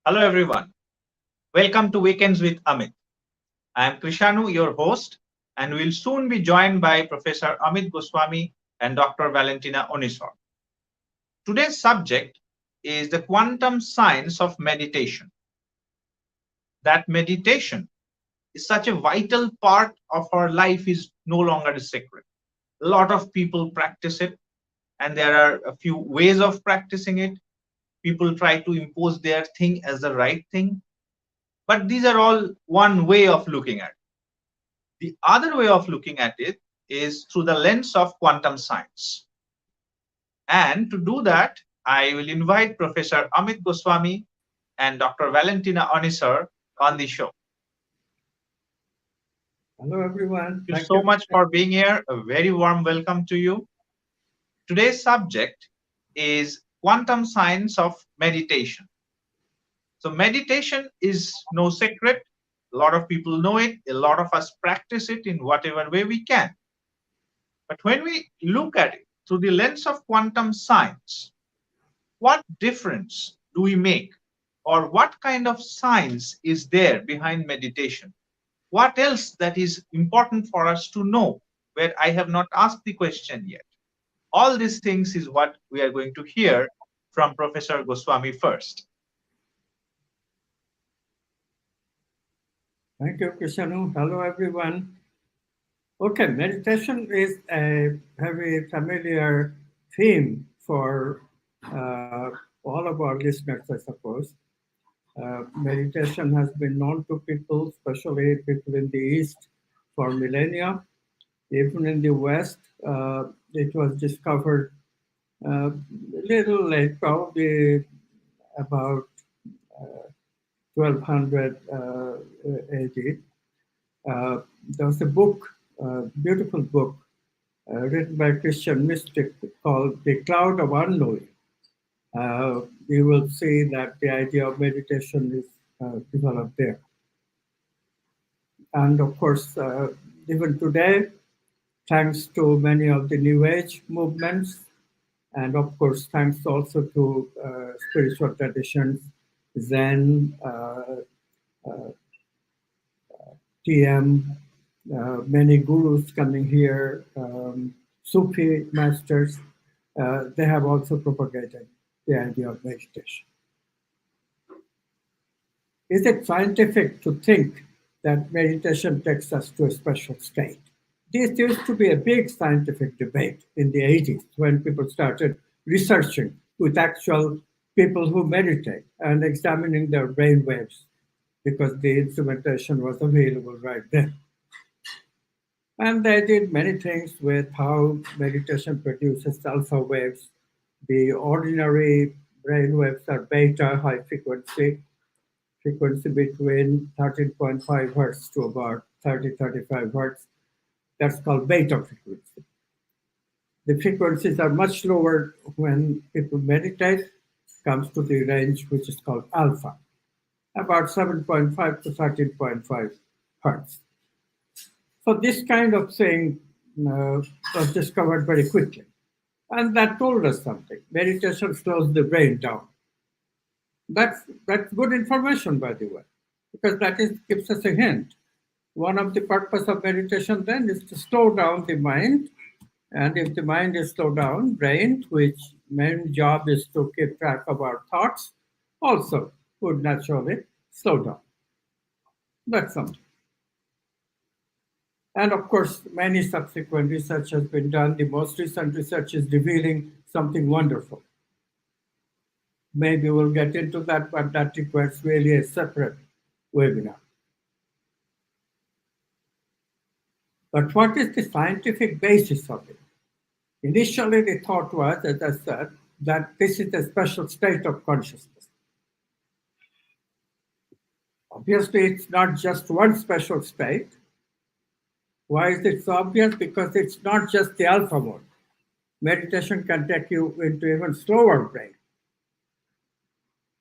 Hello, everyone. Welcome to Weekends with Amit. I am Krishanu, your host, and we'll soon be joined by Professor Amit Goswami and Dr. Valentina Onisor. Today's subject is the quantum science of meditation. That meditation is such a vital part of our life is no longer a secret. A lot of people practice it, and there are a few ways of practicing it. People try to impose their thing as the right thing, but these are all one way of looking at it. The other way of looking at it is through the lens of quantum science. And to do that, I will invite Professor Amit Goswami and Dr. Valentina Onisor on the show. Hello, everyone. Thank you Thank so you. much for being here. A very warm welcome to you. Today's subject is quantum science of meditation. So, meditation is no secret. A lot of people know it. A lot of us practice it in whatever way we can. But when we look at it through the lens of quantum science, what difference do we make? Or what kind of science is there behind meditation? What else that is important for us to know where I have not asked the question yet? All these things is what we are going to hear from Professor Goswami first. Thank you, Krishanu. Hello, everyone. Okay, meditation is a very familiar theme for all of our listeners, I suppose. Meditation has been known to people, especially people in the East, for millennia. Even in the West, it was discovered a little late, probably about 1200 AD. There was a book, a beautiful book, written by a Christian mystic called The Cloud of Unknowing. You will see that the idea of meditation is developed there. And of course, even today, thanks to many of the New Age movements, and of course, thanks also to spiritual traditions, Zen, TM, many gurus coming here, Sufi masters, they have also propagated the idea of meditation. Is it scientific to think that meditation takes us to a special state? This used to be a big scientific debate in the 80s when people started researching with actual people who meditate and examining their brain waves because the instrumentation was available right then. And they did many things with how meditation produces alpha waves. The ordinary brain waves are beta, high frequency between 13.5 hertz to about 35 hertz. That's called beta frequency. The frequencies are much lower when people meditate, comes to the range which is called alpha, about 7.5 to 13.5 hertz. So this kind of thing was discovered very quickly. And that told us something. Meditation slows the brain down. That's good information, by the way, because gives us a hint. One of the purpose of meditation then is to slow down the mind. And if the mind is slowed down, brain, which main job is to keep track of our thoughts, also would naturally slow down. That's something. And of course, many subsequent research has been done. The most recent research is revealing something wonderful. Maybe we'll get into that, but that requires really a separate webinar. But what is the scientific basis of it? Initially, the thought was, as I said, that this is a special state of consciousness. Obviously, it's not just one special state. Why is it so obvious? Because it's not just the alpha mode. Meditation can take you into even slower brain.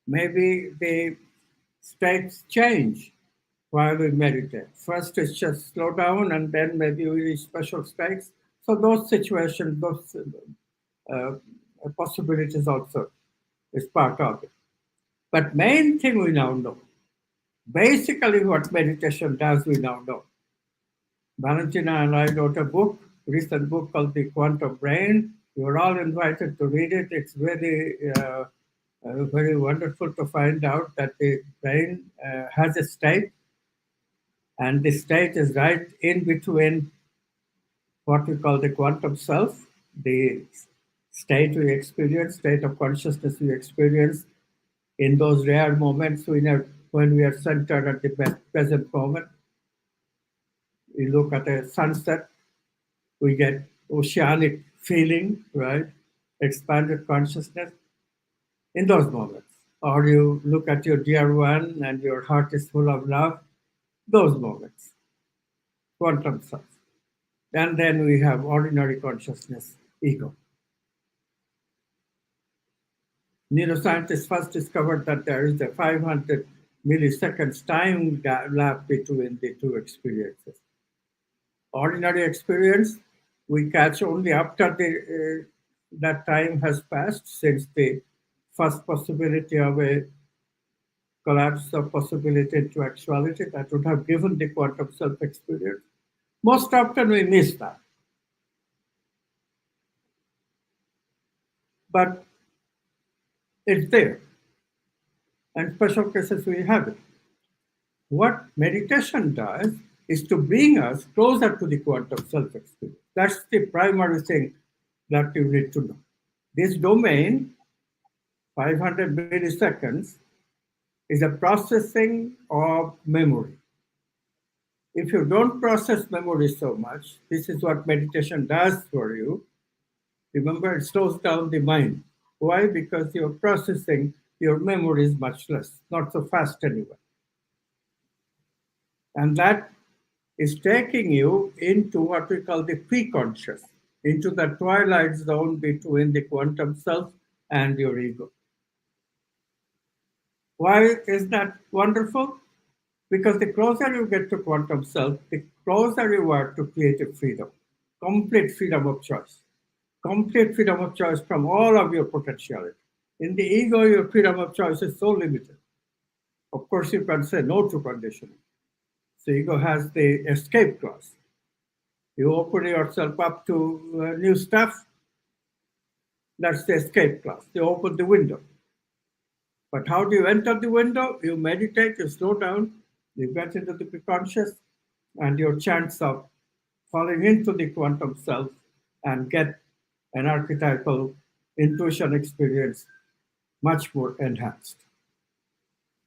Maybe the states change while we meditate. First, it's just slow down, and then maybe we reach special states. So those situations, those possibilities also is part of it. But main thing we now know. Basically, what meditation does, we now know. Valentina and I wrote a book, recent book called The Quantum Brain. You're all invited to read it. It's very wonderful to find out that the brain has a state, and the state is right in between what we call the quantum self, the state we experience, state of consciousness we experience in those rare moments when we are centered at the present moment. We look at a sunset, we get oceanic feeling, right? Expanded consciousness in those moments. Or you look at your dear one and your heart is full of love, those moments, quantum self. And then we have ordinary consciousness, ego. Neuroscientists first discovered that there is a 500 milliseconds time gap between the two experiences. Ordinary experience, we catch only after that time has passed, since the first possibility of a collapse of possibility into actuality that would have given the quantum self experience. Most often we miss that. But it's there. And special cases we have it. What meditation does is to bring us closer to the quantum self experience. That's the primary thing that you need to know. This domain, 500 milliseconds, is a processing of memory. If you don't process memory so much, this is what meditation does for you. Remember, it slows down the mind. Why? Because you're processing, your memory is much less, not so fast anyway. And that is taking you into what we call the pre-conscious, into the twilight zone between the quantum self and your ego. Why is that wonderful? Because the closer you get to quantum self, the closer you are to creative freedom, complete freedom of choice, complete freedom of choice from all of your potentiality. In the ego, your freedom of choice is so limited. Of course, you can say no to conditioning. So ego has the escape clause. You open yourself up to new stuff, that's the escape clause. You open the window. But how do you enter the window? You meditate, you slow down, you get into the conscious, and your chance of falling into the quantum self and get an archetypal intuition experience much more enhanced.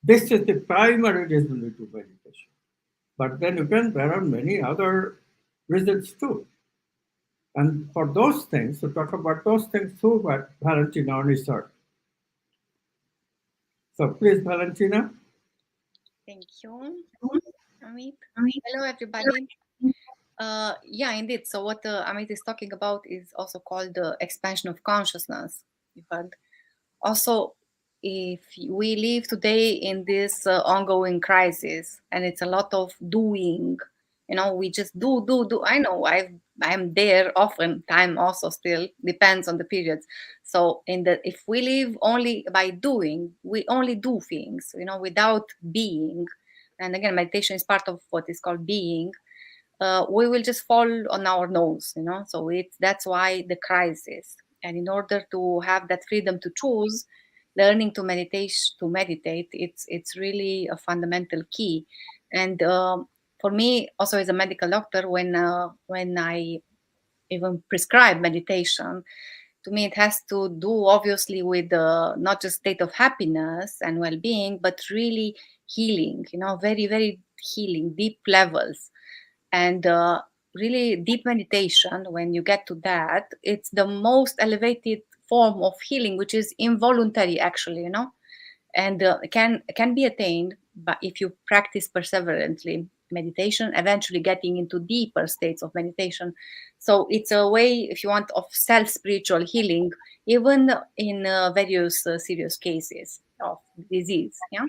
This is the primary reason we do meditation. But then again, there are many other reasons too. And for those things, to talk about those things too, what Valentina Onisor. So please, Valentina. Thank you, Amit. Hello, everybody. Yeah, indeed. So what Amit is talking about is also called the expansion of consciousness. You heard. Also, if we live today in this ongoing crisis, and it's a lot of doing, we just do. I know I'm there often. Time also still depends on the periods. So if we live only by doing, we only do things, without being. And again, meditation is part of what is called being. We will just fall on our nose, So that's why the crisis. And in order to have that freedom to choose, learning to meditate, it's really a fundamental key. And for me, also as a medical doctor, when I even prescribe meditation, to me it has to do obviously with not just state of happiness and well-being, but really healing, very, very healing, deep levels. And really deep meditation, when you get to that, it's the most elevated form of healing, which is involuntary actually, and can be attained, but if you practice perseverantly meditation, eventually getting into deeper states of meditation. So it's a way, if you want, of self spiritual healing, even in various serious cases of disease. Yeah.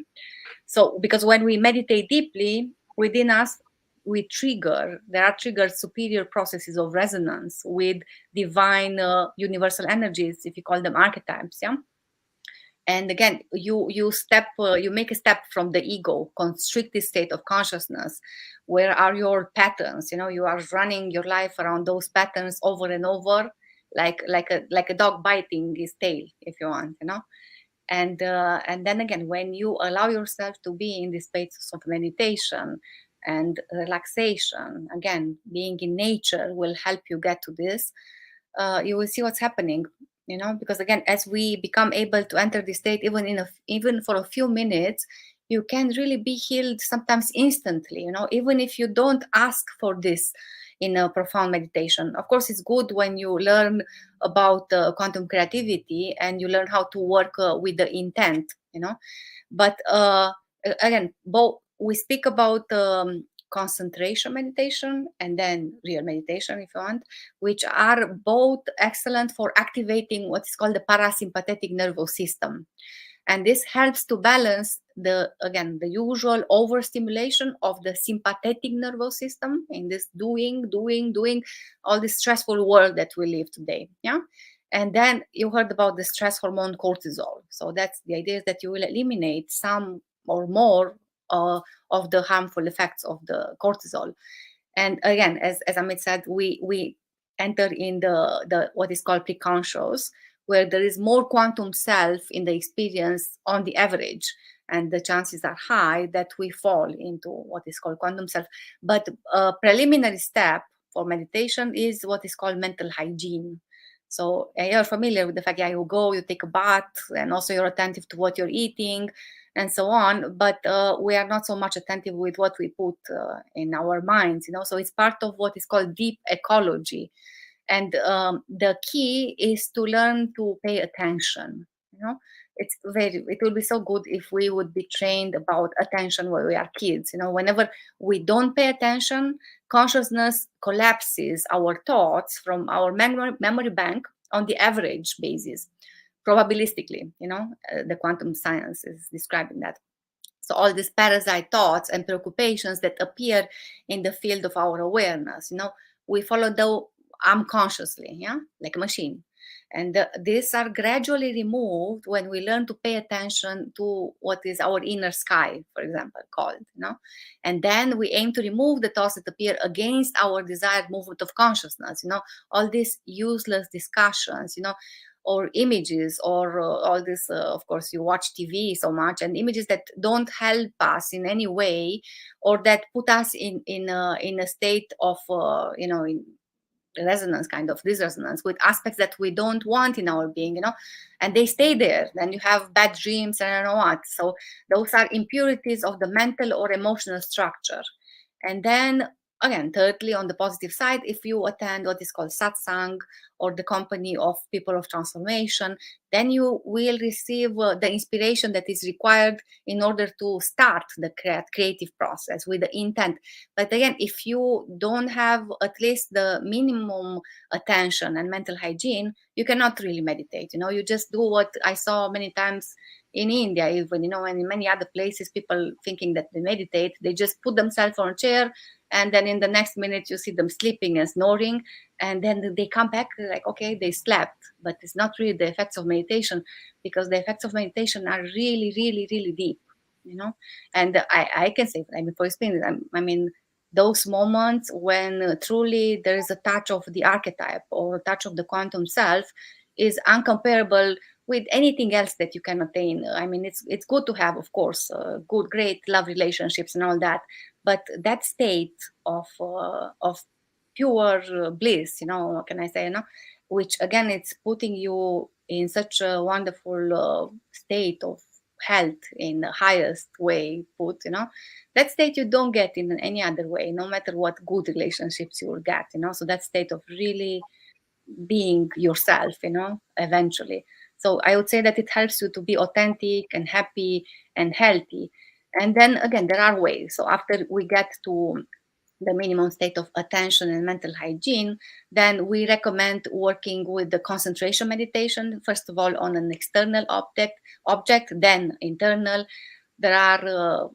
So because when we meditate deeply within us, there are triggered superior processes of resonance with divine universal energies, if you call them archetypes. Yeah. And again, you make a step from the ego constricted state of consciousness. Where are your patterns? You are running your life around those patterns over and over, like a dog biting his tail, if you want. And then again, when you allow yourself to be in this space of meditation and relaxation, again, being in nature will help you get to this. You will see what's happening, because again, as we become able to enter this state, even for a few minutes, you can really be healed sometimes instantly, even if you don't ask for this in a profound meditation. Of course, it's good when you learn about quantum creativity and you learn how to work with the intent, but again, both we speak about concentration meditation and then real meditation, if you want, which are both excellent for activating what is called the parasympathetic nervous system. And this helps to balance the usual overstimulation of the sympathetic nervous system in this doing all this stressful world that we live today. Yeah. And then you heard about the stress hormone cortisol. So that's the idea, is that you will eliminate some or more of the harmful effects of the cortisol. And again, as Amit said, we enter in the what is called preconscious, where there is more quantum self in the experience on the average, and the chances are high that we fall into what is called quantum self. But a preliminary step for meditation is what is called mental hygiene. So you're familiar with the fact, you go, you take a bath, and also you're attentive to what you're eating and so on, but we are not so much attentive with what we put in our minds, so it's part of what is called deep ecology. And the key is to learn to pay attention. It will be so good if we would be trained about attention when we are kids. Whenever we don't pay attention, consciousness collapses our thoughts from our memory bank on the average basis, probabilistically. The quantum science is describing that. So all these parasite thoughts and preoccupations that appear in the field of our awareness, we follow them unconsciously, like a machine. And these are gradually removed when we learn to pay attention to what is our inner sky, for example, called, And then we aim to remove the thoughts that appear against our desired movement of consciousness, all these useless discussions, or images, or all this, of course, you watch TV so much, and images that don't help us in any way, or that put us in a state of, in resonance, kind of dissonance with aspects that we don't want in our being, and they stay there. Then you have bad dreams and I don't know what. So those are impurities of the mental or emotional structure. And then again, thirdly, on the positive side, if you attend what is called satsang, or the company of people of transformation, then you will receive the inspiration that is required in order to start the creative process with the intent. But again, if you don't have at least the minimum attention and mental hygiene, you cannot really meditate. You just do what I saw many times in India, even, and in many other places, people thinking that they meditate, they just put themselves on a chair, and then in the next minute you see them sleeping and snoring, and then they come back like, okay, they slept. But it's not really the effects of meditation, because the effects of meditation are really, really, really deep, And I can say, for experience, those moments when truly there is a touch of the archetype or a touch of the quantum self is uncomparable with anything else that you can attain. It's good to have, of course, good, great love relationships and all that, but that state of pure bliss, what can I say, which again, it's putting you in such a wonderful state of health in the highest way put, that state you don't get in any other way, no matter what good relationships you will get, so that state of really being yourself, eventually. So I would say that it helps you to be authentic and happy and healthy. And then again, there are ways. So after we get to the minimum state of attention and mental hygiene, then we recommend working with the concentration meditation, first of all on an external object, then internal. There are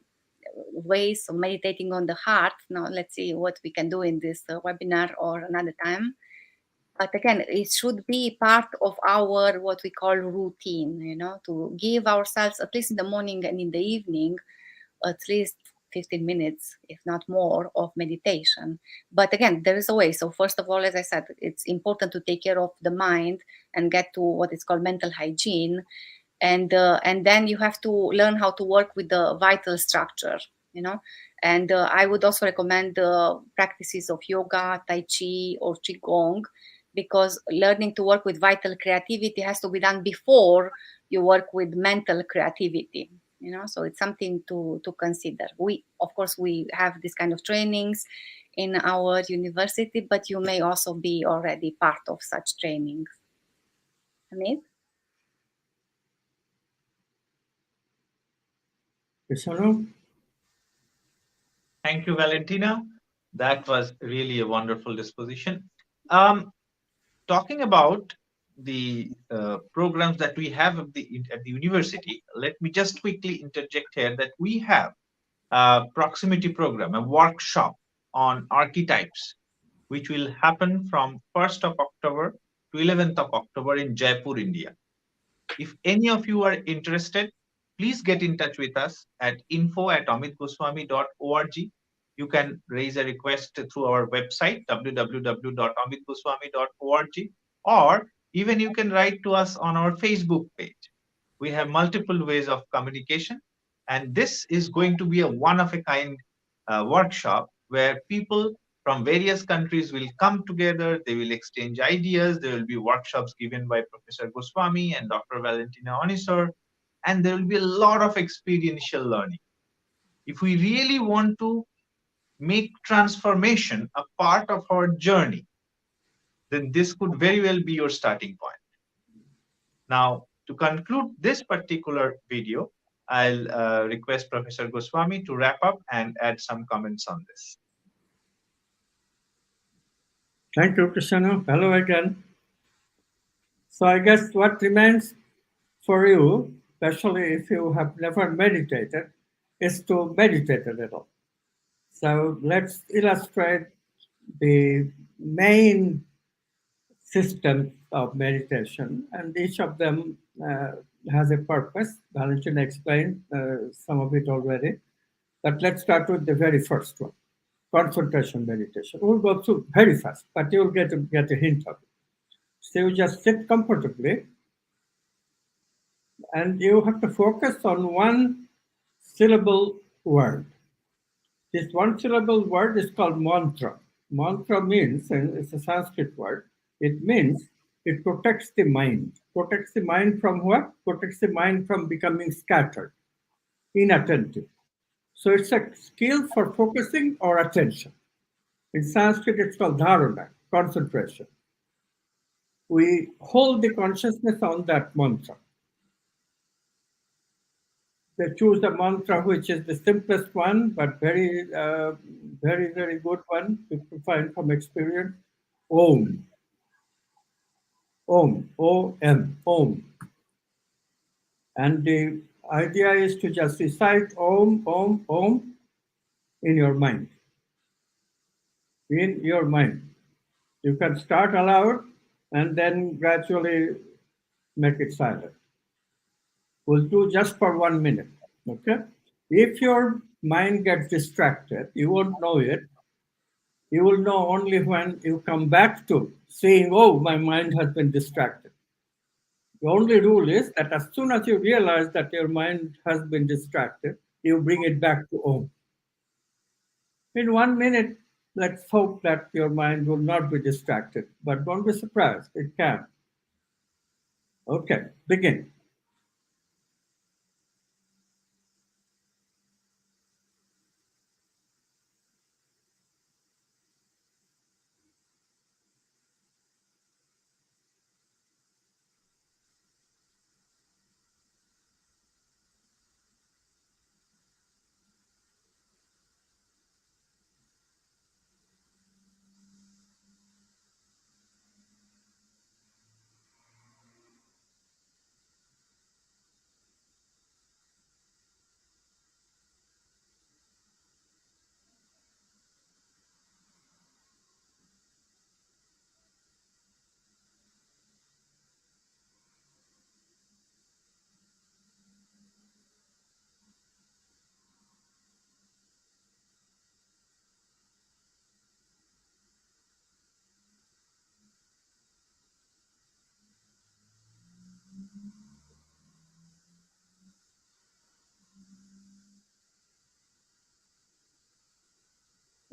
ways of meditating on the heart. Now let's see what we can do in this webinar or another time. But again, it should be part of our what we call routine, to give ourselves, at least in the morning and in the evening, at least 15 minutes, if not more, of meditation. But again, there is a way. So first of all, as I said, it's important to take care of the mind and get to what is called mental hygiene. And then you have to learn how to work with the vital structure, and I would also recommend practices of yoga, tai chi, or qigong, because learning to work with vital creativity has to be done before you work with mental creativity. So it's something to consider. We, of course, we have this kind of trainings in our university, but you may also be already part of such trainings. Amit? Krishanu? Thank you, Valentina. That was really a wonderful disposition. Talking about the programs that we have at the university, let me just quickly interject here that we have a proximity program, a workshop on archetypes, which will happen from 1st of October to 11th of October in Jaipur, India. If any of you are interested, please get in touch with us at info@amitgoswami.org. You can raise a request through our website, www.amitgoswami.org, or even you can write to us on our Facebook page. We have multiple ways of communication, and this is going to be a one-of-a-kind workshop where people from various countries will come together, they will exchange ideas, there will be workshops given by Professor Goswami and Dr. Valentina Onisor, and there will be a lot of experiential learning. If we really want to make transformation a part of our journey, then this could very well be your starting point. Now, to conclude this particular video, I'll request Professor Goswami to wrap up and add some comments on this. Thank you, Krishanu. Hello again. So I guess what remains for you, especially if you have never meditated, is to meditate a little. So let's illustrate the main systems of meditation, and each of them has a purpose. Valentina explained some of it already, but let's start with the very first one, concentration meditation. We'll go through very fast, but you'll get a hint of it. So you just sit comfortably, and you have to focus on one syllable word. This one syllable word is called mantra. Mantra means, and it's a Sanskrit word, it means it protects the mind. Protects the mind from what? Protects the mind from becoming scattered, inattentive. So it's a skill for focusing or attention. In Sanskrit, it's called dharana, concentration. We hold the consciousness on that mantra. They choose the mantra which is the simplest one, but very, very good one to find from experience. Om. Om. O-M. Om. And the idea is to just recite Om, Om, Om in your mind. In your mind. You can start aloud and then gradually make it silent. We'll do just for 1 minute. Okay? If your mind gets distracted, you won't know it. You will know only when you come back to saying, oh, my mind has been distracted. The only rule is that as soon as you realize that your mind has been distracted, you bring it back to Om. In 1 minute, let's hope that your mind will not be distracted, but don't be surprised, it can. Okay, begin.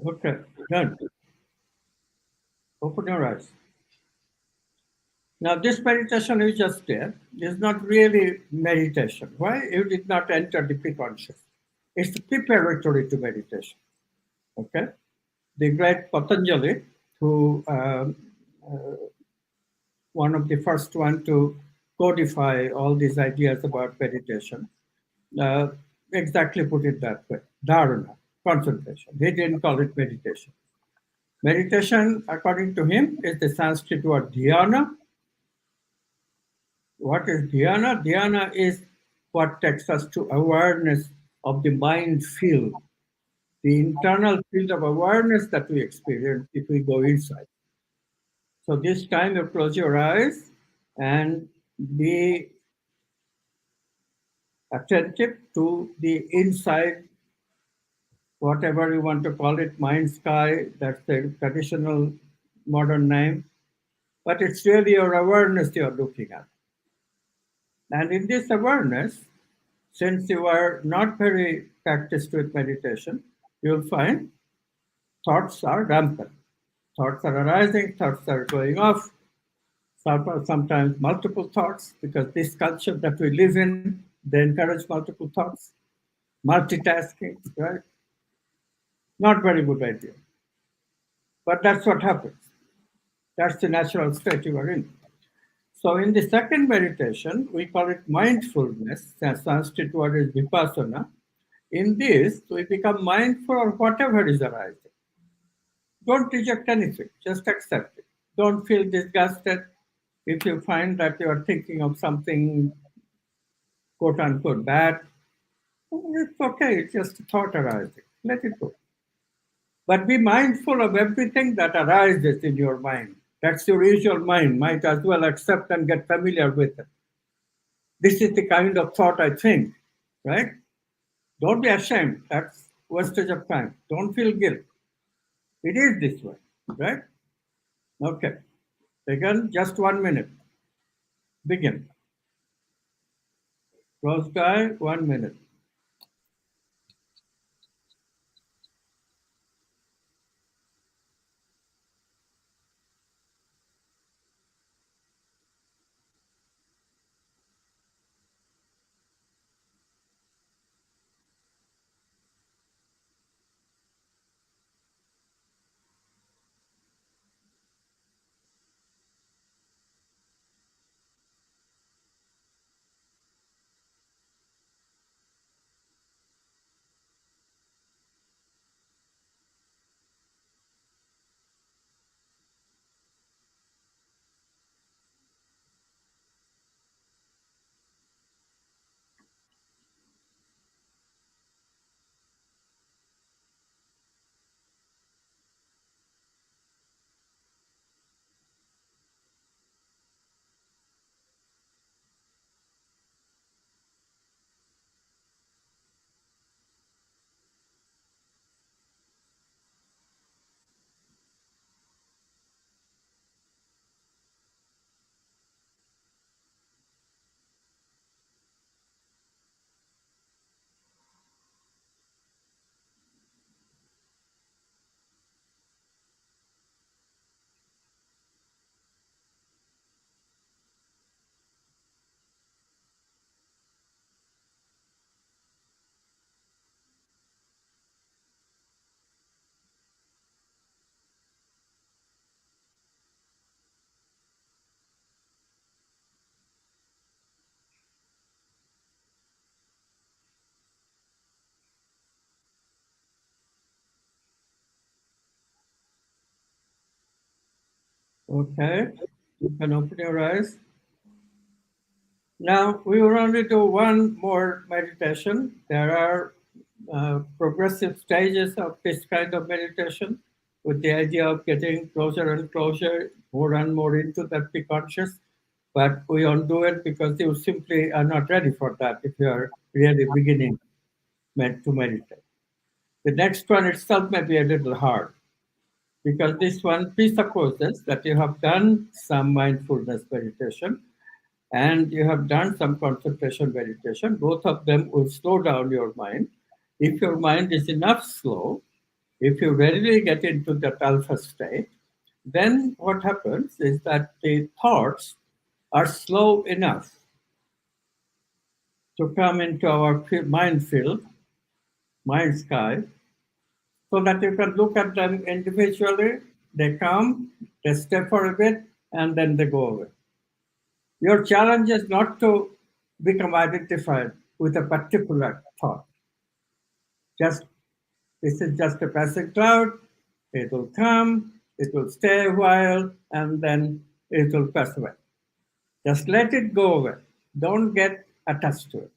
Okay, done. Open your eyes. Now, this meditation you just did is not really meditation. Why? You did not enter the pre-conscious. It's preparatory to meditation. Okay? The great Patanjali, who one of the first one to codify all these ideas about meditation, uh, exactly put it that way. Dharana, concentration. He didn't call it meditation. Meditation, according to him, is the Sanskrit word dhyana. What is dhyana? Dhyana is what takes us to awareness of the mind field, the internal field of awareness that we experience if we go inside. So this time you close your eyes and be attentive to the inside, whatever you want to call it, mind sky, that's the traditional modern name, but it's really your awareness you're looking at. And in this awareness, since you are not very practiced with meditation, you'll find thoughts are rampant. Thoughts are arising, thoughts are going off, sometimes multiple thoughts, because this culture that we live in, they encourage multiple thoughts, multitasking, right? Not very good idea. But that's what happens. That's the natural state you are in. So in the second meditation, we call it mindfulness. The Sanskrit word is vipassana. In this, we become mindful of whatever is arising. Don't reject anything, just accept it. Don't feel disgusted if you find that you are thinking of something quote unquote bad. It's okay, it's just a thought arising. Let it go. But be mindful of everything that arises in your mind. That's your usual mind. Might as well accept and get familiar with it. This is the kind of thought I think, right? Don't be ashamed. That's wastage of time. Don't feel guilt. It is this way, right? Okay. Begin just 1 minute. Begin. Close the eye, 1 minute. Okay. You can open your eyes. Now, we will only do one more meditation. There are progressive stages of this kind of meditation with the idea of getting closer and closer, more and more into that be conscious. But we don't do it because you simply are not ready for that if you are really beginning to meditate. The next one itself may be a little hard because this one presupposes that you have done some mindfulness meditation and you have done some concentration meditation. Both of them will slow down your mind. If your mind is enough slow, If you readily get into that alpha state, then what happens is that the thoughts are slow enough to come into our mind field, mind sky, so that you can look at them individually. They come, they stay for a bit, and then they go away. Your challenge is not to become identified with a particular thought. Just this is just a passing cloud. It will come, it will stay a while, and then it will pass away. Just let it go away. Don't get attached to it.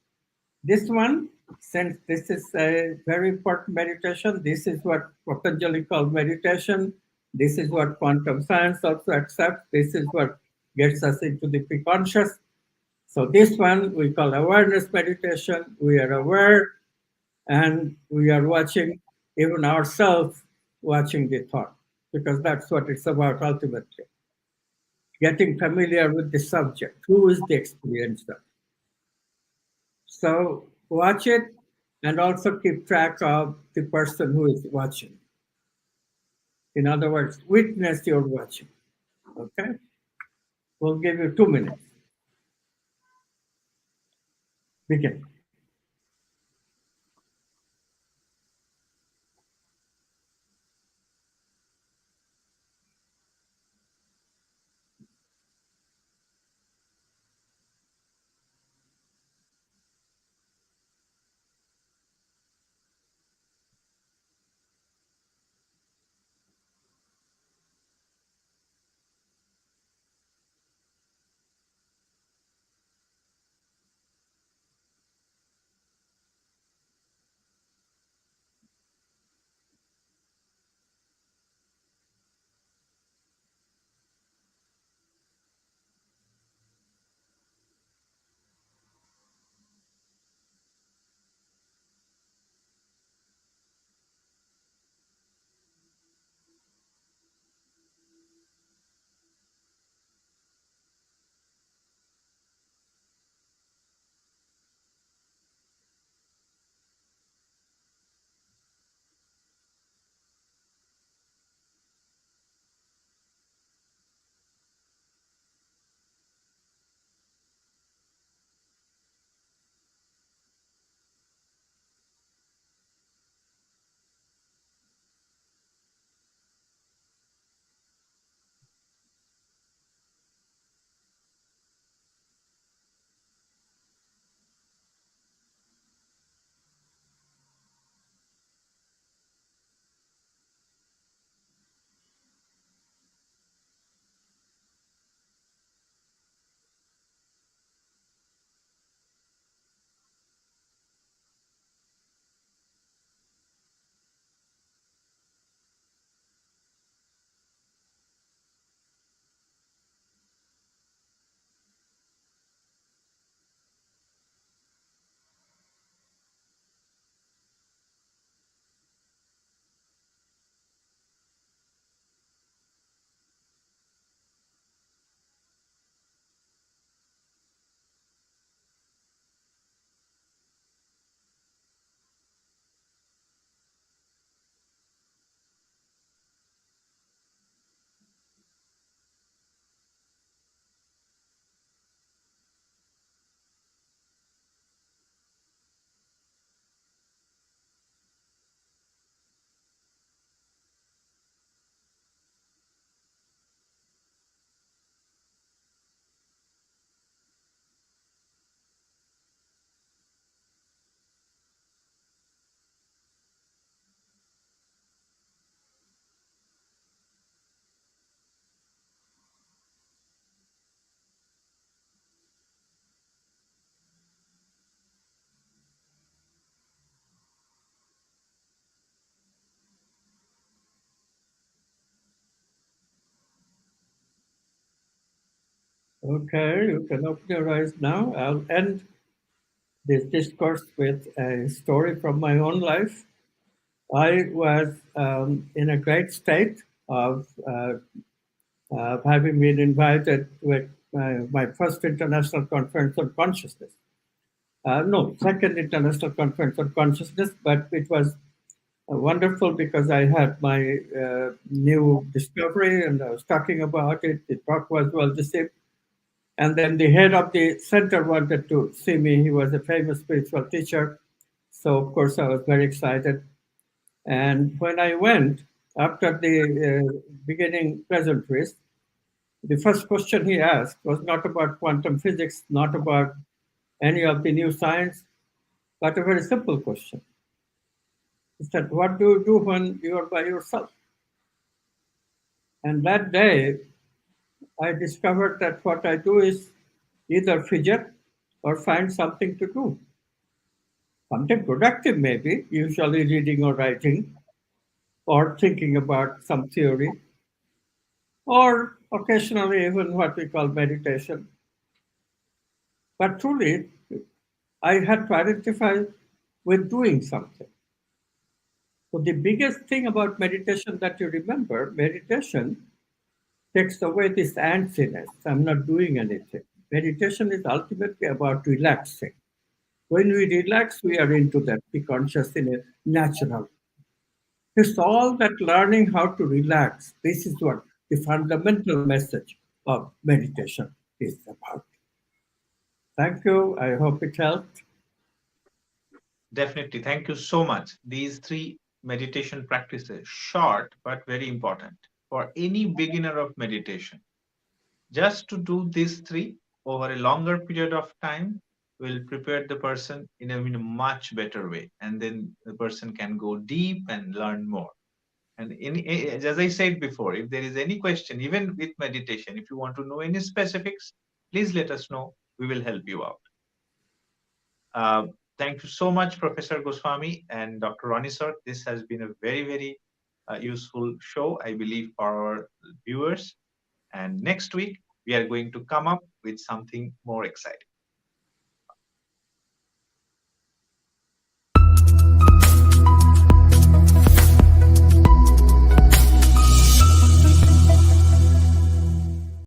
This one, since this is a very important meditation, this is what Patanjali called meditation. This is what quantum science also accepts. This is what gets us into the pre-conscious. So this one we call awareness meditation. We are aware and we are watching even ourselves watching the thought, because that's what it's about ultimately. Getting familiar with the subject. Who is the experiencer? So watch it and also keep track of the person who is watching. In other words, witness your watching. Okay? We'll give you 2 minutes. Begin. Okay, you can open your eyes now. I'll end this discourse with a story from my own life. I was in a great state of having been invited to my first international conference on consciousness. No, second international conference on consciousness, but it was wonderful because I had my new discovery and I was talking about it. The talk was well received. And then the head of the center wanted to see me. He was a famous spiritual teacher. So, of course, I was very excited. And when I went, after the beginning pleasantries, the first question he asked was not about quantum physics, not about any of the new science, but a very simple question. He said, "What do you do when you are by yourself?" And that day, I discovered that what I do is either fidget or find something to do. Something productive, maybe, usually reading or writing, or thinking about some theory, or occasionally even what we call meditation. But truly, I had to identify with doing something. So the biggest thing about meditation that you remember, meditation takes away this antsiness. I'm not doing anything. Meditation is ultimately about relaxing. When we relax, we are into that, be conscious in a natural. It's all that learning how to relax. This is what the fundamental message of meditation is about. Thank you. I hope it helped. Definitely. Thank you so much. These three meditation practices, short but very important for any beginner of meditation. Just to do these three over a longer period of time will prepare the person in a much better way. And then the person can go deep and learn more. And as I said before, if there is any question, even with meditation, if you want to know any specifics, please let us know. We will help you out. Uh, Thank you so much, Professor Goswami and Dr. Onisor. This has been a very, very useful show, I believe, for our viewers. And next week, we are going to come up with something more exciting.